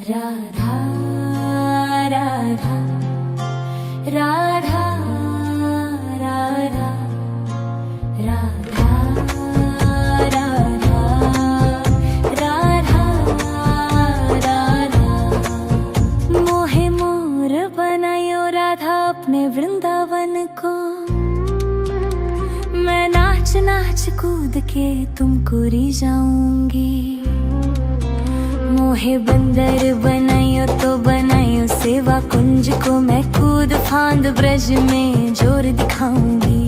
राधा राधा राधा राधा राधा राधा राधा राधा मोहे मोर बनायो राधा अपने वृंदावन को। मैं नाच नाच कूद के तुमको रिझाऊंगी। मोहे बंदर बनायो तो बनायो सेवा कुंज को। मैं कूद फांद ब्रज में जोर दिखाऊंगी।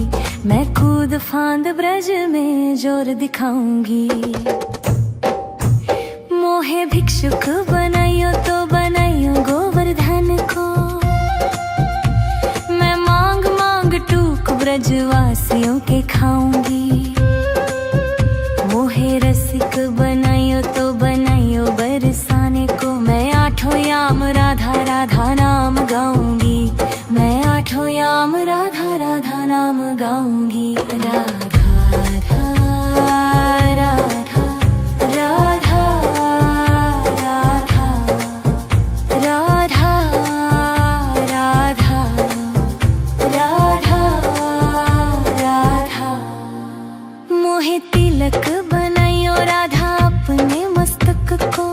मैं कूद फांद ब्रज में जोर दिखाऊंगी। मोहे भिक्षुक बनायो तो बनायो गोवर्धन को। मैं मांग मांग टूक ब्रजवासियों के खाऊंगी। मोहे रसिक बनायो तो बनायो बरसाने को। मैं आठों याम राधा राधा नाम गाऊंगी। मैं आठों याम राधा राधा नाम गाऊंगी। राधा राधा राधा राधा राधा राधा राधा राधा। मोहे तिलक बनायो राधा अपने मस्तक को।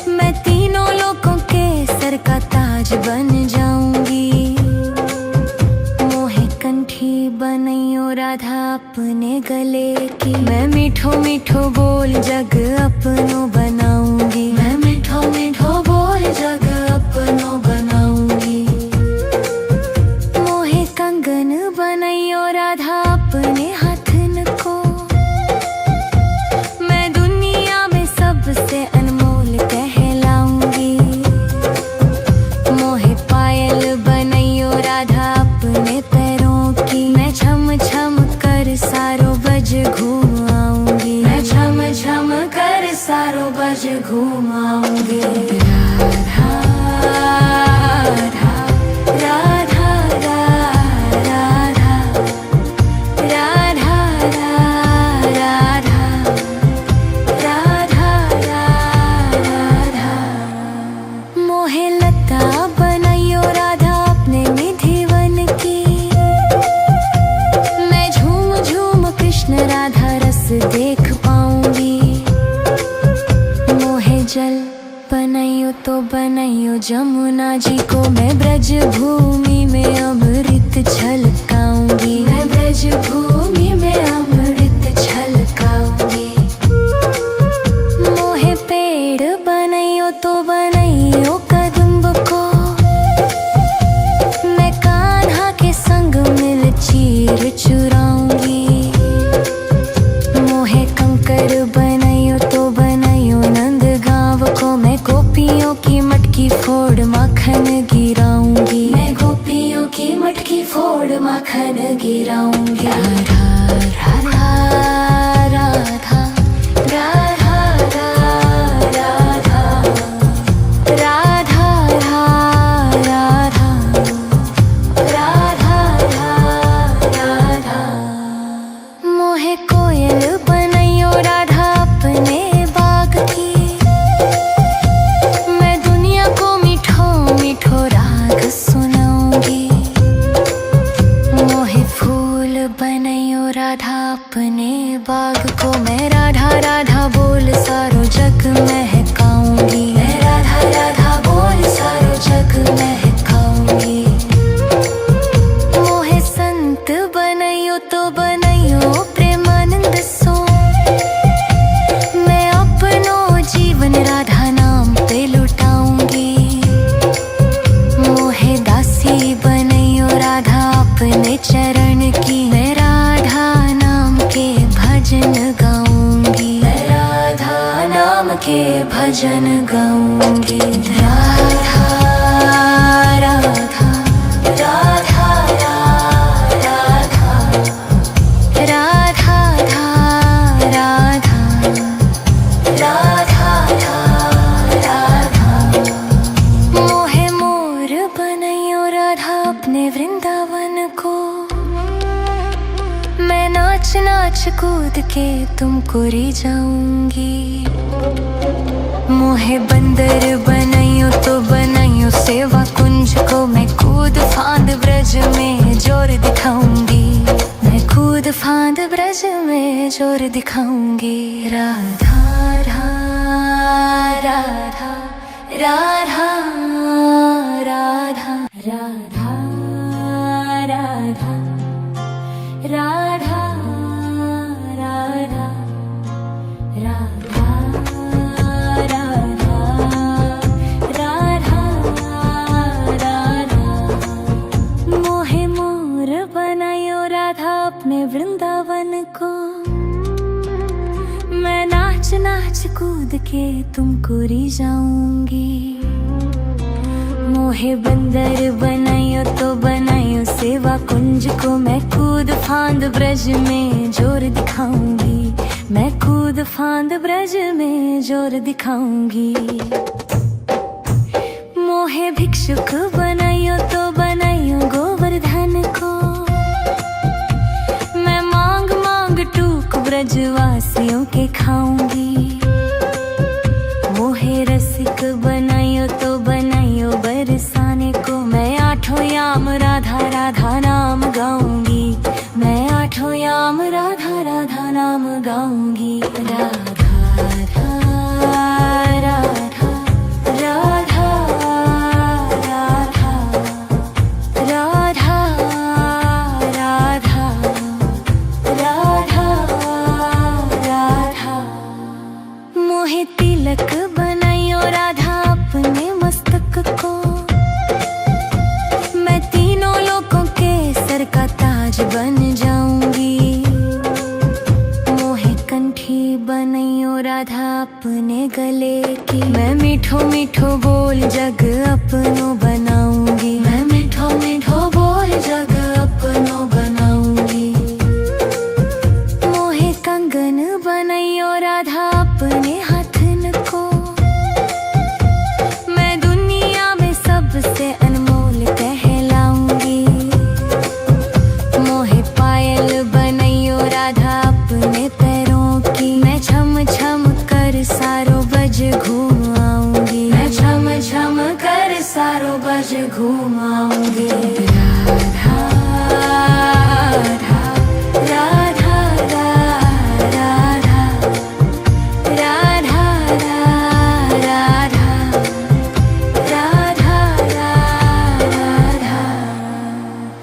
मैं तीनों लोगों के सर का ताज बन जाऊंगी। मोहे कंठी बनायो राधा अपने गले की। मैं मीठो मीठो बोल जग अपनो बनाऊंगी। मैं मीठो मीठो बोल जग अपनो बनाऊंगी। मोहे कंगन बनायो राधा अपने हाथन को। मैं दुनिया में सबसे अनमोल कहलाऊंगी। मोहे पायल बनायो राधा अपने पैरों की। मैं छम छम कर सारो बज घूम आऊंगी। मैं छम छम कर सारो बज घूम आऊंगी। राधा राधा राधा राधा राधा राधा राधा राधा। मोहे लता बनायो राधा अपने निधिवन की। मैं झूम झूम कृष्ण राधा रस देख पाऊंगी। मोहे जल बनायो तो बनायो जमुना जी को। मैं ब्रज भूमि में अमृत छलकाऊंगी। मैं ब्रज भूमि में अमृत छलकाऊंगी। मोहे पेड़ बनायो तो बनायो कदम्ब को। मैं कान्हा के संग मिल चीर चुराऊंगी। मोहे कंकर बनायो तो बनायो नंद गांव को। मैं गोपियों की मटकी फोड़ माखन गिराऊंगी। मैं गोपियों की मटकी फोड़ माखन गिराऊंगी। राधा राधा राधा राधा राधा राधा राधा राधा राधा। मोहे कोयल बनायो राधा अपने बाग की। मैं दुनिया को मीठो मीठो राग सुनाऊंगी। मोहे फूल बनायो राधा अपने बाग को। मैं राधा राधा बोल सारो जग महकाऊंगी। मैं राधा राधा बोल सारो जग महकाऊंगी। मोहे संत बनायो तो बनायो प्रेमानंद सो। मैं अपनो जीवन राधा नाम पे लुटाऊंगी। मोहे दासी बनायो राधा अपने चरण की। मैं राधा नाम के भजन गाऊंगी। मैं राधा नाम के भजन गाऊंगी। राधा राधा राधा राधा राधा राधा राधा। मोहे मोर बनायो राधा अपने वृंदावन को। मैं नाच नाच कूद के तुमको रिझाऊंगी। मोहे बंदर बनाइयो तो बनाइयो सेवा कुंज को मैं कूद फांद ब्रज में जोर दिखाऊंगी, मैं कूद फांद ब्रज में जोर दिखाऊंगी। राधा राधा राधा राधा राधा राधा राधा राधा राधा राधा राधा राधा। मोहे मोर बनायो राधा अपने वृंदावन को, मैं नाच नाच कूद के तुमको रिझाऊंगी। मोहे बंदर बनायो तो बनायो सेवा कुंज को मैं कूद फांद ब्रज में जोर दिखाऊंगी, मैं कूद फांद ब्रज में जोर दिखाऊंगी। मोहे भिक्षुक बनायो तो बनायो गोवर्धन को, मैं मांग मांग टूक ब्रजवासियों के खाऊंगी। मोहे रसिक बनायो तो बनायो बरसाने को, मैं आठों याम राधा राधा नाम गाऊंगी, मैं आठों याम राधा राधा नाम गाऊंगी। राधा राधा राधा राधा राधा राधा राधा राधा। मोहे तिलक बनायो राधा अपने मस्तक को, मैं तीनों लोगों के सर का ताज बन जाऊंगी। मोहे कंठी बनायो राधा अपने गले की, मैं मीठो मीठो बोल जग अपनो बनाऊंगी, मैं मीठो मीठो बोल जग अपनो बनाऊंगी। मोहे कंगन बनायो राधा अपने हाथन को, मैं दुनिया में सबसे अनमोल कहलाऊंगी। मोहे पायल बनायो राधा अपने पैरों की, मैं छम छम कर सारो बज घूम आऊंगी, मैं छम छम कर सारो बज घूम आऊंगी। राधा राधा राधा राधा राधा राधा राधा राधा।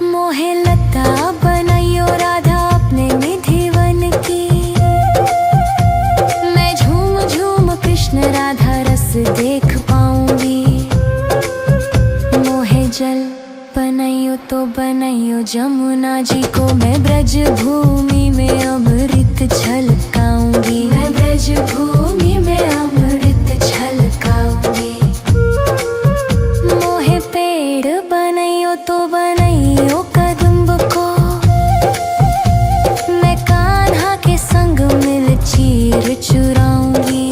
मोहे लता बनायो राधा अपने निधिवन की, मैं झूम झूम कृष्ण राधा रस देख पाऊंगी। मोहे जल बनायो तो बनायो जमुना जी को, मैं ब्रज भूमि में अमृत छलकाऊंगी, मैं ब्रज भूमि में अमृत छलकाऊंगी। मोहे पेड़ बनायो तो बनायो कदम्ब को, मैं कान्हा के संग मिल चीर चुराऊंगी।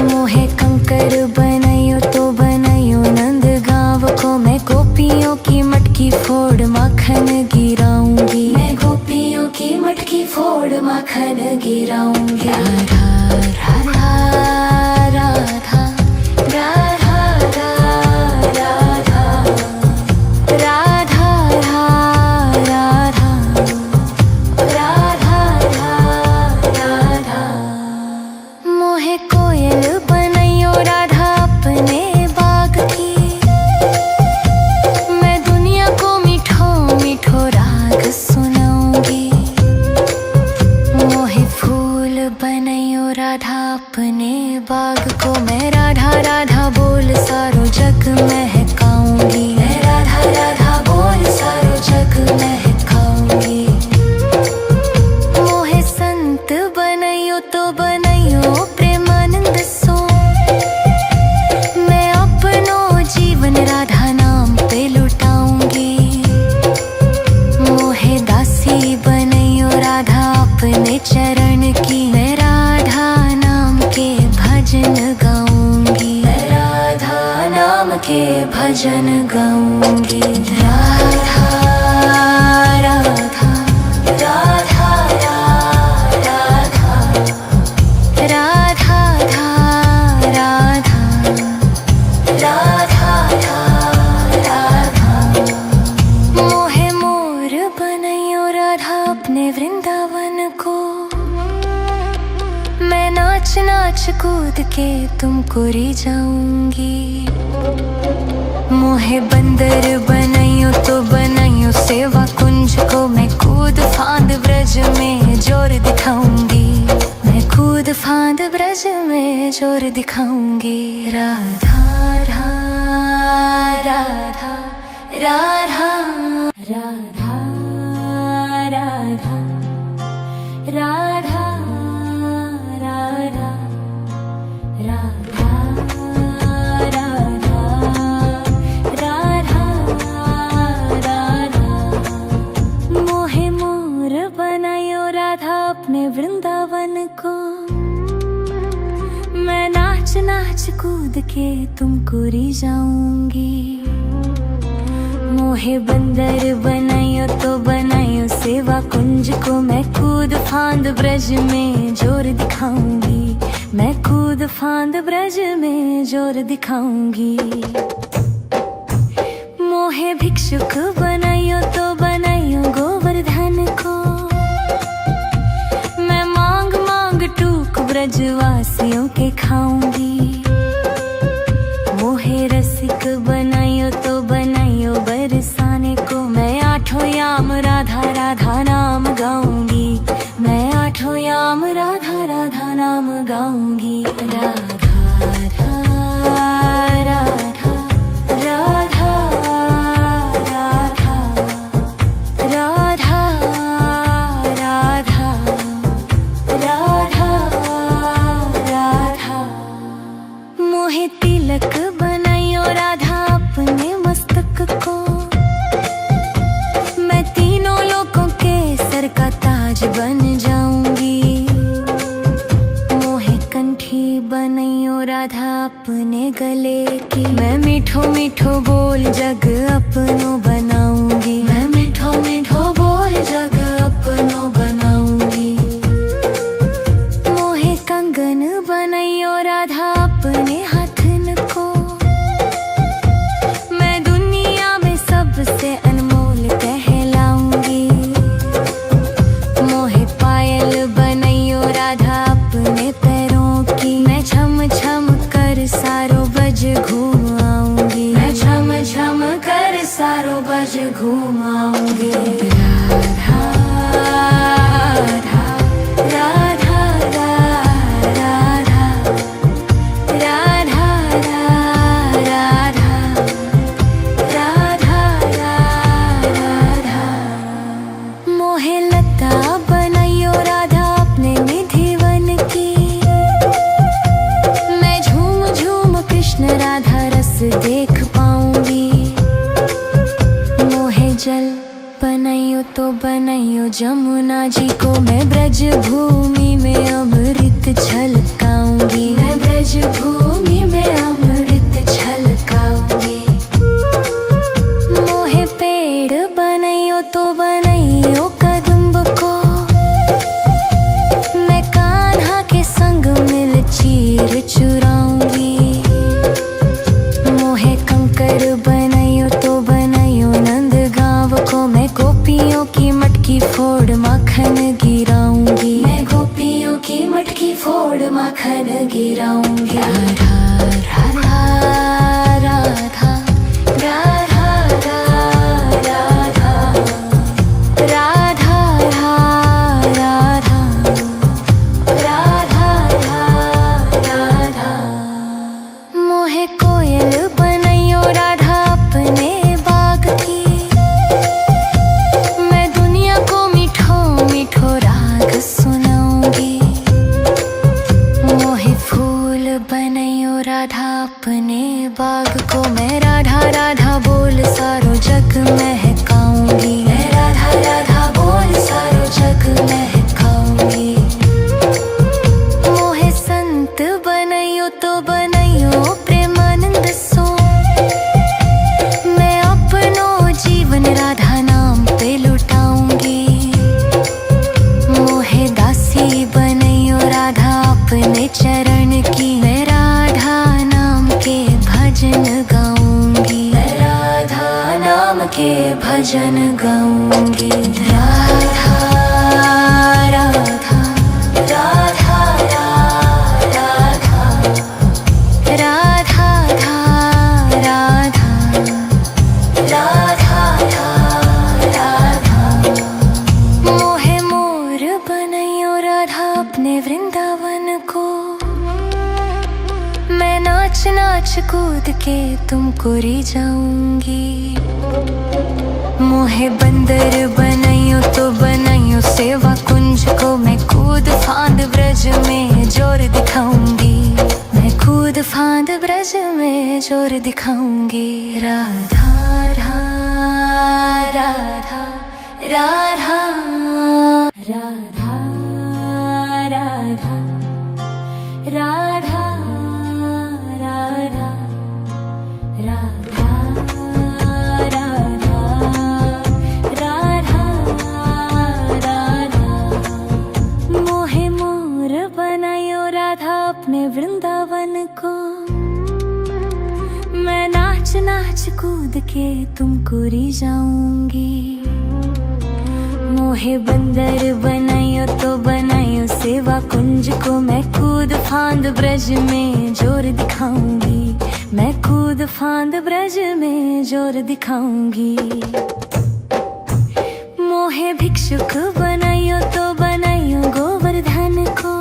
मोहे कंकर बनायो तो बनायो नंद गांव को, मैं गोपियों की मटकी फोड़ माखन गिराऊंगी, मैं गोपियों की मटकी फोड़ माखन गिराऊंगी। राधा राधा राधा राधा राधा राधा राधा राधा। मोहे कोयल बनायो राधा अपने बाग की, मैं दुनिया को मीठो मीठो राग सुनाऊंगी। मोहे फूल बनायो राधा अपने बाग को, मैं राधा राधा बोल सारो जग महकाऊंगी, मैं राधा राधा बोल सारो जग महकाऊंगी। मोहे संत बनायो तो बनायो प्रेमानंद सो, मैं अपनो जीवन राधा नाम पे लुटाऊंगी। मोहे दासी बनायो राधा अपने चरण की, मैं राधा नाम के भजन गाऊंगी, मैं राधा नाम के भजन गाऊंगी। राधा राधा राधा राधा राधा राधा कूद के तुमको री जाऊंगी। मोहे बंदर बनाइयो तो बनाइयो सेवा कुंज को, मैं कूद फांद ब्रज में जोर दिखाऊंगी। मैं कूद फांद ब्रज में जोर दिखाऊंगी। राधा राधा राधा राधा राधा राधा राधा राधा राधा राधा राधा। मोहे मोर बनायो राधा अपने वृंदावन को, मैं नाच नाच कूद के तुमको री जाऊंगी। मोहे बंदर बनायो तो बनायो सेवा कुंज को, मैं कूद फांद ब्रज में जोर दिखाऊंगी। मैं कूद फांद ब्रज में जोर दिखाऊंगी। मोहे भिक्षुक बनायो तो बनायो गोवर्धन को, मैं मांग मांग टूक ब्रजवासियों के खाऊंगी। मोहे रसिक बनायो तो बनायो बरसाने को, मैं आठों याम राधा राधा नाम गाऊंगी। मैं आठों याम राधा राधा नाम गाऊंगी। राधा राधा राधा राधा राधा राधा राधा राधा। मोहे तिलक बनायो राधा अपने मस्तक को, मैं तीनों लोगों के सर का ताज बन जाऊंगी। मोहे कंठी बनायो राधा अपने गले की, मैं मीठो मीठो बोल जग अपनो बनाऊंगी। मैं मीठो मीठो बोल जग अपनो बनाऊंगी। मोहे कंगन बनायो राधा अपने हाथन को, मैं दुनिया में सबसे अनमोल कहलाऊंगी। मोहे पायल बनायो राधा अपने पैरों की, मैं छम छम कर सारो बज घूम आऊंगी। मैं छम छम कर सारो बज घूम आऊंगी। राधा राधा राधा राधा राधा राधा राधा। मोहे लता बनायो राधा अपने निधि वन की, मैं झूम झूम कृष्ण राधा रस देख पाऊंगी। मोहे जल बनायो तो बनायो जमुना जी को, मैं ब्रज भूमि में अमृत छलकाऊंगी। मैं ब्रज भूमि में अमृत छलकाऊंगी। मोहे पेड़ बनायो तो बनायो कदम्ब को, मैं कान्हा के संग मिल चीर चुराऊंगी। मोहे कंकर बनायो तो बनायो नंद गांव को, मैं गोपियों की मटकी फोड़ माखन गिराऊंगी। मैं गोपियों की मटकी फोड़ माखन गिराऊंगी। राधा राधा राधा राधा राधा राधा राधा राधा राधा। मोहे कोयल बनायो राधा अपने बाग की, मैं दुनिया को मीठो मीठो राग सुनाऊंगी। मोहे फूल बनायो राधा अपने बाग को, मैं राधा राधा बोल सारो जग महकाऊंगी। मैं राधा राधा बोल सारो जग महकाऊंगी। मोहे संत बनायो तो बनायो प्रेमानंद सो, मैं अपनो जीवन राधा नाम पे लुटाऊंगी। मोहे दासी बनायो राधा अपने चरण की, मैं राधा नाम के भजन गाऊंगी। मैं राधा नाम के भजन गाऊंगी। राधा राधा राधा राधा नाच नाच कूद के तुमको री जाऊंगी। मोहे बंदर बनाइयो तो बनाइयो सेवा कुंज को, मैं कूद फांद ब्रज में जोर दिखाऊंगी। मैं कूद फांद ब्रज में जोर दिखाऊंगी। राधा राधा राधा राधा राधा राधा राधा राधा राधा राधा राधा। मोहे मोर बनायो राधा अपने वृंदावन को, मैं नाच नाच कूद के तुमको री जाऊंगी। मोहे बंदर बनाइयो तो बनाइयो सेवा कुंज को, मैं कूद फांद ब्रज में जोर दिखाऊंगी। मैं कूद फांद ब्रज में जोर दिखाऊंगी। मोहे भिक्षुक बनाइयो तो बनाइयो गोवर्धन को,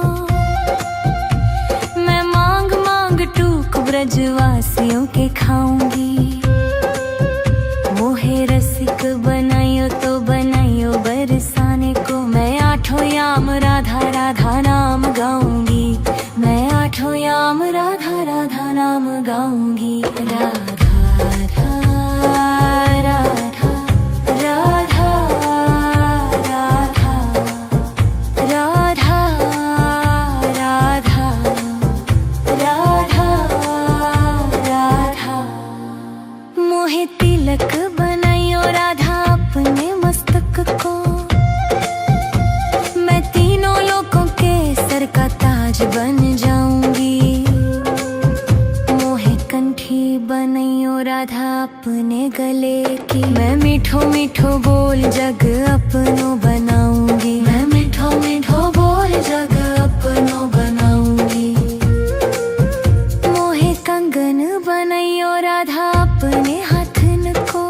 मैं मांग मांग टूक ब्रजवासियों के खाऊंगी। मोहे रसिक बनाइयो तो बनाइयो बरसाने को, मैं आठों याम राधा राधा नाम गाऊंगी। मैं आठों याम राधा राधा नाम गाऊंगी। राधा राधा राधा राधा राधा राधा राधा राधा। मोहे तिलक बनाइयो राधा अपने मस्तक को, मैं तीनों लोगों के सर का ताज बन जाऊंगी। मोहे कंठी बनाइयो राधा अपने गले की, मैं मीठो मीठो बोल जग अपनो बनाऊंगी। मैं मीठो मीठो बोल जग अपनो बनाऊंगी। मोहे कंगन बनाइयो राधा अपने हाथन को,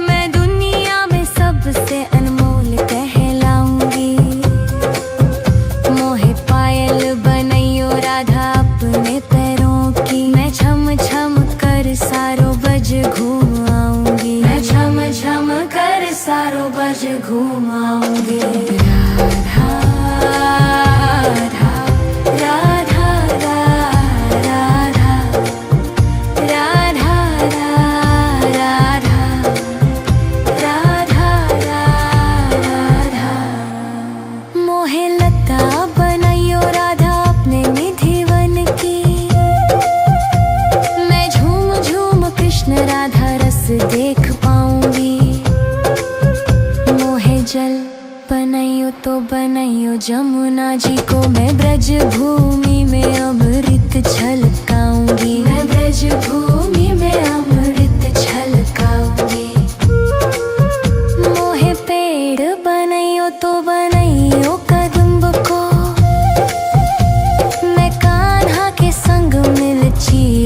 मैं दुनिया में सबसे अनमोल कहलाऊंगी। मोहे पायल बनाइयो राधा अपने पैरों की, मैं छम छम कर सारो बज घूम आऊंगी। मैं छम छम कर सारो बज घूम आऊंगी। राधा राधा राधा राधा राधा राधा राधा। मोहे लता बनाइयो राधा अपने निधि वन की, मैं झूम झूम कृष्ण राधा रस देख पाऊंगी। मोहे जल बनाइयो तो बनाइयो जमुना जी को, मैं ब्रज भू